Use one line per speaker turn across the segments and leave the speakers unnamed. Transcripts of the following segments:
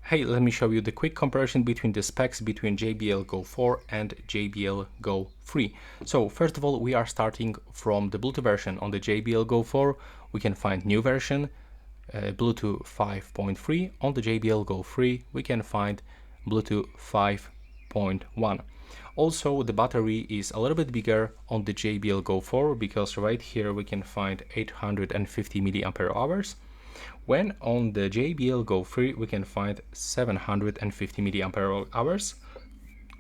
Hey, let me show you the quick comparison between the specs between JBL Go 4 and JBL Go 3. So first of all, we are starting from the Bluetooth version. On the JBL Go 4, we can find new version, Bluetooth 5.3. On the JBL Go 3, we can find Bluetooth 5.1. Also, the battery is a little bit bigger on the JBL Go 4 because right here we can find 850 milliampere hours. When on the JBL Go 3 we can find 750 milliampere hours,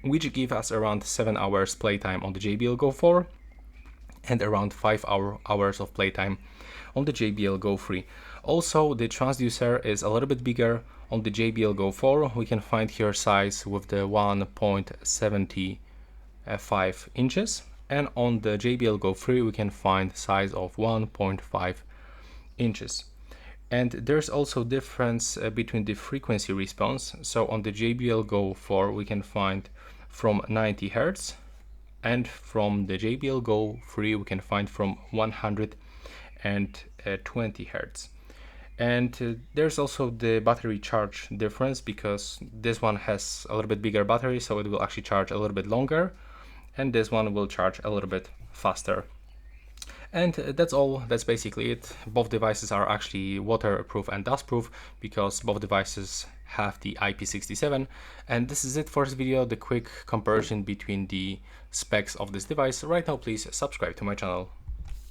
which give us around 7 hours playtime on the JBL Go 4 and around 5 hours of playtime on the JBL Go 3. Also, the transducer is a little bit bigger on the JBL Go 4. We can find here size with the 1.75 inches, and on the JBL Go 3 we can find size of 1.5 inches. And there's also difference between the frequency response. So on the JBL Go 4 we can find from 90 Hz, and from the JBL Go 3 we can find from 120 Hz. And there's also the battery charge difference, because this one has a little bit bigger battery, so it will actually charge a little bit longer, and this one will charge a little bit faster. And that's all. That's basically it. Both devices are actually waterproof and dustproof because both devices have the IP67. And this is it for this video, the quick comparison between the specs of this device. Right now, please subscribe to my channel.